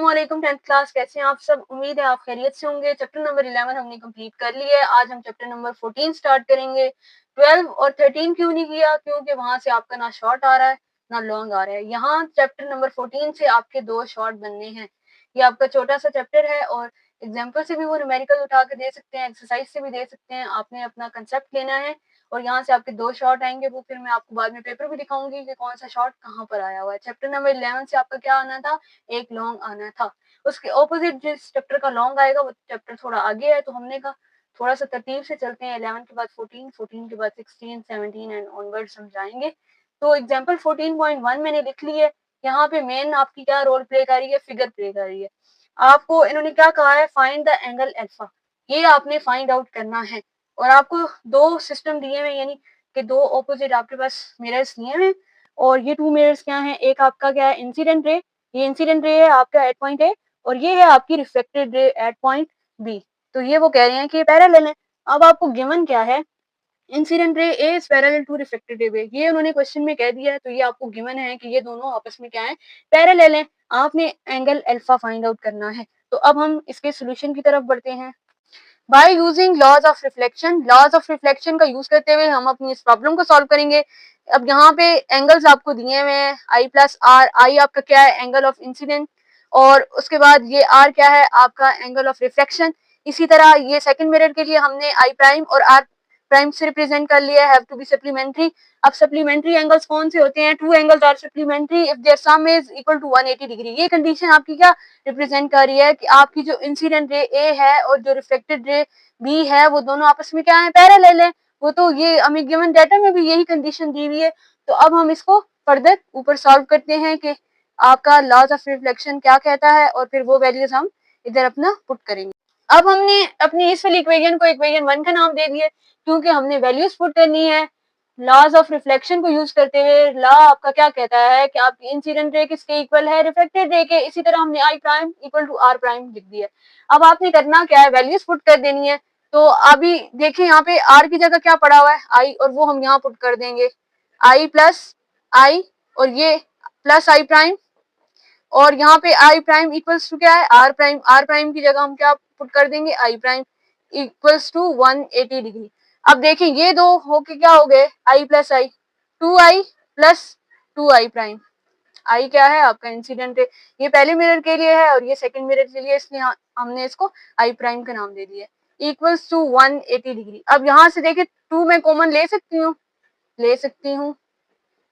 अस्सलामुअलैकुम 10th class, कैसे हैं आप सब। उम्मीद है आप खैरियत से होंगे। चैप्टर नंबर 11 हमने कंप्लीट कर लिया है। आज हम चैप्टर नंबर 14 स्टार्ट करेंगे। 12 और 13 क्यों नहीं किया? क्योंकि वहां से आपका ना शॉर्ट आ रहा है ना लॉन्ग आ रहा है। यहाँ चैप्टर नंबर 14 से आपके दो शॉर्ट बनने हैं। ये आपका छोटा सा चैप्टर है और एग्जाम्पल से भी वो न्यूमेरिकल उठा के दे सकते हैं, एक्सरसाइज से भी दे सकते हैं। आपने अपना कंसेप्ट लेना है और यहाँ से आपके दो शॉर्ट आएंगे। वो फिर मैं आपको बाद में पेपर भी दिखाऊंगी कि कौन सा शॉर्ट कहाँ पर आया हुआ है। चैप्टर नंबर 11 से आपका क्या आना था? एक लॉन्ग आना था। उसके ऑपोजिट जिस चैप्टर का लॉन्ग आएगा वो चैप्टर थोड़ा आगे है, तो हमने कहा थोड़ा सा तरतीब से चलते हैं। 11 के बाद 14, 14 के बाद 16, 17 एंड ऑनवर्ड समझाएंगे। तो एग्जाम्पल 14.1 मैंने लिख ली है। यहाँ पे मेन आपकी क्या रोल प्ले कर रही है? फिगर प्ले कर रही है। आपको इन्होंने क्या कहा है? Find the angle alpha. ये आपने फाइंड आउट करना है और आपको दो सिस्टम दिए हुए, यानी कि दो ऑपोजिट आपके पास मिरर्स दिए हुए। और ये टू मिरर्स क्या हैं? एक आपका क्या है? इंसिडेंट रे। ये इंसिडेंट रे है आपका एट पॉइंट ए और ये है आपकी reflected ray eight point B. तो ये वो कह रहे हैं कि पैरेलल है। अब आपको गिवन क्या है? Incident ray A is parallel to reflected ray B. ये उन्होंने क्वेश्चन में कह दिया है, तो ये आपको गिवन है कि ये दोनों आपस में क्या है? पैरेलल है। आपने एंगल अल्फा फाइंड आउट करना है। तो अब हम इसके सोल्यूशन की तरफ बढ़ते हैं। By using laws of reflection, laws of reflection का यूज करते हुए हम अपनी इस प्रॉब्लम को सॉल्व करेंगे। अब यहाँ पे एंगल्स आपको दिए हुए हैं, आई प्लस आर। आई आपका क्या है? Angle of incident. और उसके बाद ये आर क्या है? आपका एंगल ऑफ रिफ्लेक्शन। इसी तरह ये सेकंड मिरर के लिए हमने आई प्राइम और आर प्राइम से रिप्रेजेंट कर लिया, हैव टू बी सप्लीमेंट्री। अब सप्लीमेंट्री एंगल्स कौन से होते हैं? Two angles are supplementary if their sum is equal to 180 degree. ये कंडीशन आपकी क्या रिप्रेजेंट कर रही है कि आपकी जो इंसिडेंट रे ए है और जो रिफ्लेक्टेड रे बी है वो दोनों आपस में क्या है? पैरेलल है। वो तो ये हमें गिवन डाटा में भी यही कंडीशन दी हुई है। तो अब हम इसको फर्दर ऊपर सॉल्व करते हैं कि आपका लॉज ऑफ रिफ्लेक्शन क्या कहता है और फिर वो वैल्यूज हम इधर अपना पुट करेंगे। अब हमने अपनी इस वाली इक्वेशन को इक्वेशन 1 का नाम दे दिया क्योंकि हमने वैल्यूज पुट करनी है। लॉज ऑफ रिफ्लेक्शन को यूज करते हुए लॉ आपका क्या कहता है कि आपकी इंसिडेंट रे किसके इक्वल है? रिफ्लेक्टेड रे के। इसी तरह हमने I prime equal to R prime लिख दिया। अब आपने करना क्या है? वैल्यूज पुट कर देनी है। तो अभी देखिए यहाँ पे आर की जगह क्या पड़ा हुआ है? आई, और वो हम यहाँ पुट कर देंगे। आई प्लस आई और ये प्लस आई प्राइम, और यहाँ पे आई प्राइम इक्वल्स टू क्या है? Are prime. आर प्राइम की जगह हम क्या पुट कर देंगे? I prime equals to 180 degree. अब देखें ये दो होके क्या हो गए? I plus I, 2i plus 2i prime. I क्या है? आपका इंसिडेंट है। ये पहले मिरर के लिए है और ये सेकंड मिरर के लिए, इसलिए हमने इसको आई प्राइम का नाम दे दिया। Equals to 180 degree. अब यहाँ से देखिए 2 में कॉमन ले सकती हूँ, ले सकती हूँ।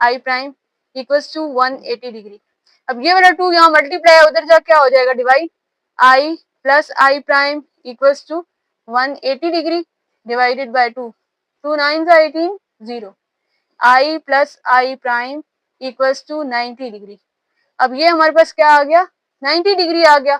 I prime equals to 180 degree. अब ये वाला 2 यहाँ मल्टीप्लाई है, उधर जाके क्या हो जाएगा? Divide. I plus I prime equals to 180 degree divided by 2। 2 9 18, 0। I plus I prime equals to 90 degree. अब ये हमारे पास क्या आ गया? 90 डिग्री आ गया।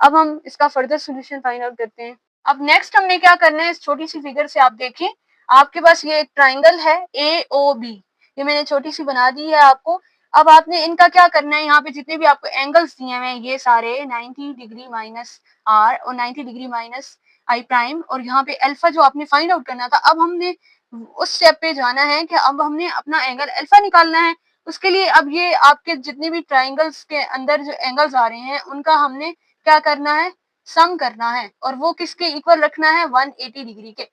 अब हम इसका फर्दर सोल्यूशन फाइंड आउट करते हैं। अब नेक्स्ट हमने क्या करना है? इस छोटी सी फिगर से आप देखें, आपके पास ये एक ट्राइंगल है ए ओ बी। ये मैंने छोटी सी बना दी है आपको। अब आपने इनका क्या करना है? यहाँ पे जितने भी आपको एंगल्स दिए हुए हैं ये सारे 90 डिग्री माइनस आर और 90 डिग्री माइनस आई प्राइम, और यहाँ पे अल्फा जो आपने फाइंड आउट करना था। अब हमने उस स्टेप पे जाना है कि अब हमने अपना एंगल अल्फा निकालना है। उसके लिए अब ये आपके जितने भी ट्राइंगल्स के अंदर जो एंगल्स आ रहे हैं उनका हमने क्या करना है? सम करना है, और वो किसके इक्वल रखना है? 180 डिग्री के।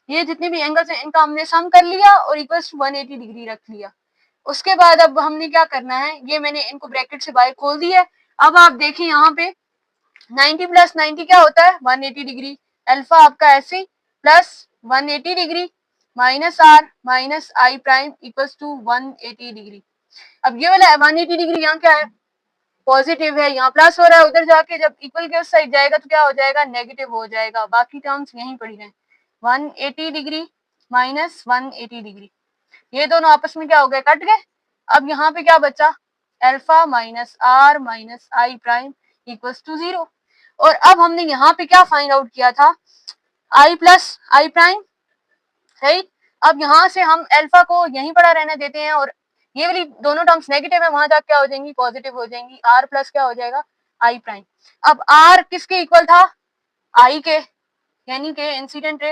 ये जितने भी एंगल्स हैं इनका हमने सम कर लिया और इक्वल टू 180 डिग्री रख लिया। उसके बाद अब हमने क्या करना है? ये मैंने इनको ब्रैकेट से बाहर खोल दिया है। अब आप देखें यहाँ पे 90 प्लस 90 क्या होता है? 180 डिग्री। अल्फा आपका ऐसे plus 180 degree minus R minus I prime equals to 180 degree. अब ये वाला 180 डिग्री यहाँ क्या है? पॉजिटिव है, यहाँ प्लस हो रहा है, उधर जाके जब इक्वल के उस साइड जाएगा तो क्या हो जाएगा? नेगेटिव हो जाएगा। बाकी टर्म्स यहीं पड़ी रहे। 180 डिग्री माइनस 180 डिग्री, ये दोनों आपस में क्या हो गए? कट गए। अब यहाँ पे क्या बचा? Alpha minus R minus I prime equals to 0। और अब हमने यहाँ पे क्या फाइंड आउट किया था? आई प्लस आई प्राइम, राइट। अब यहाँ से हम अल्फा को यहीं पड़ा रहने देते हैं और ये वाली दोनों टर्म्स नेगेटिव है, वहां जाके क्या हो जाएंगी? पॉजिटिव हो जाएंगी। आर प्लस क्या हो जाएगा? I prime. अब आर किसके इक्वल था? आई के, यानी कि इंसिडेंट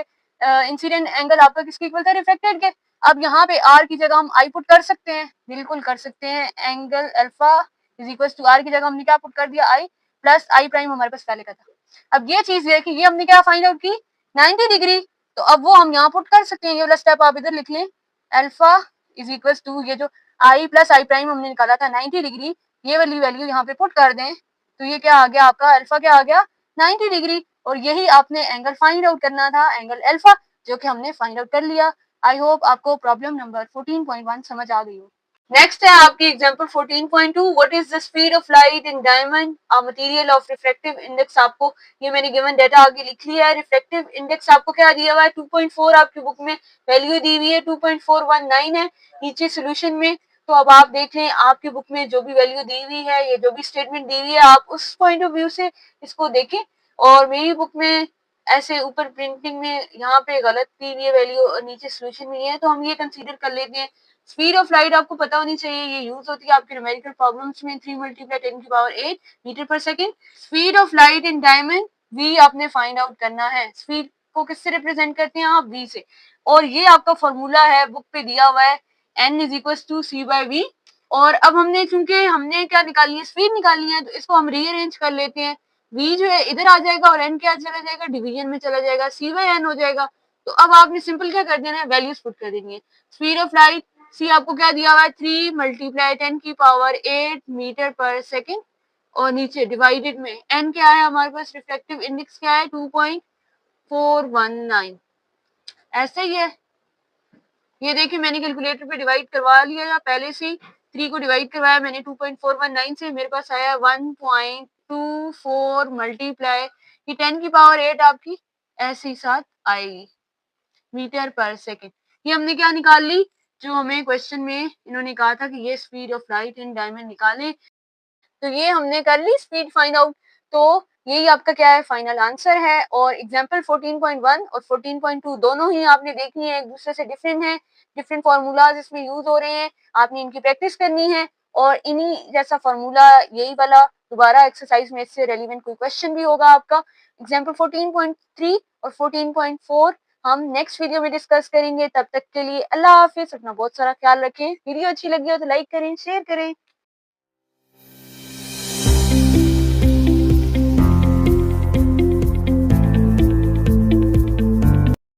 इंसिडेंट एंगल आपका किसके इक्वल था? रिफ्लेक्टेड के। अब यहाँ पे आर की जगह हम आई पुट कर सकते हैं, बिल्कुल कर सकते हैं। Angle alpha is equal to R की जगह हमने क्या पुट कर दिया? आई प्लस आई प्राइम हमारे पास पहले का था। अब ये चीज देखिए, ये हमने क्या फाइंड आउट की 90 डिग्री, तो अब वो हम यहाँ पुट कर सकते हैं। ये वाला स्टेप आप इधर लिख लें, अल्फा इज इक्वल टू ये जो आई प्लस आई प्राइम हमने निकाला था 90 डिग्री, ये वाली वैल्यू यहाँ पे पुट कर दें, तो ये क्या आ गया आपका, अल्फा क्या आ गया 90 डिग्री। और यही आपने एंगल फाइंड आउट करना था, एंगल अल्फा, जो कि हमने फाइंड आउट कर लिया। आई होप आपको प्रॉब्लम नंबर 14.1 समझ आ गई हो। नेक्स्ट है आपकी example 14.2, what is the speed of light in diamond a material of refractive index. आपको ये मैंने गिवन डाटा आगे लिख लिया है। रिफ्रैक्टिव इंडेक्स आपको क्या दिया हुआ है 2.4, आपकी बुक में वैल्यू दी हुई है 2.419 है नीचे सोल्यूशन में। तो अब आप देख लें आपकी बुक में जो भी वैल्यू दी हुई है, ये जो भी स्टेटमेंट दी हुई है, आप उस पॉइंट ऑफ व्यू से इसको देखें। और मेरी बुक में ऐसे ऊपर प्रिंटिंग में यहाँ पे गलत दी हुई है वैल्यू और नीचे सोल्यूशन में है, तो हम ये कंसीडर कर लेते हैं। स्पीड ऑफ लाइट आपको पता होनी चाहिए, ये यूज होती है आपके न्यूमेरिकल प्रॉब्लम्स में 3 × 10⁸ मीटर पर second. Speed of light in diamond v आपने फाइंड आउट करना है। स्पीड को किससे रिप्रेजेंट करते हैं आप, v से। और ये आपका फॉर्मूला है, बुक पे दिया हुआ है, n is equal to c/v। और अब हमने चूंकि हमने क्या निकाली है, स्पीड निकाली है, तो इसको हम रीअरेंज कर लेते हैं। v जो है इधर आ जाएगा और n क्या चला जाएगा, डिवीजन में चला जाएगा, c/n हो जाएगा। तो अब आपने सिंपल क्या कर देना है, वैल्यूज पुट कर देनी है। स्पीड ऑफ लाइट सी आपको क्या दिया हुआ है 3 × 10⁸ मीटर पर सेकंड, और नीचे डिवाइडेड में n क्या है हमारे पास, रिफ्लेक्टिव इंडेक्स क्या है 2.419। ऐसे ही है, ये देखिए मैंने कैलकुलेटर पे डिवाइड करवा लिया है पहले से ही, 3 को डिवाइड करवाया मैंने 2.419 से, मेरे पास आया 1.24 मल्टीप्लाई ये 10⁸ आपकी ऐसे ही साथ आएगी मीटर पर सेकंड। ये हमने क्या निकाल ली, जो हमें क्वेश्चन में इन्होंने कहा था कि ये speed of light in diamond निकालें, तो ये हमने कर ली स्पीड फाइंड आउट। तो यही आपका क्या है, फाइनल आंसर है। और एग्जांपल 14.1 और 14.2 दोनों ही आपने देखनी है, एक दूसरे से डिफरेंट है, डिफरेंट फार्मूलाज इसमें यूज हो रहे हैं, आपने इनकी प्रैक्टिस करनी है। और इन्हीं जैसा फार्मूला यही वाला दोबारा एक्सरसाइज में इससे रेलिवेंट कोई क्वेश्चन भी होगा आपका। एग्जाम्पल 14.3 और 14.4 हम नेक्स्ट वीडियो में डिस्कस करेंगे। तब तक के लिए अल्लाह हाफिज, अपना बहुत सारा ख्याल रखें। वीडियो अच्छी लगी हो तो लाइक करें, शेयर करें।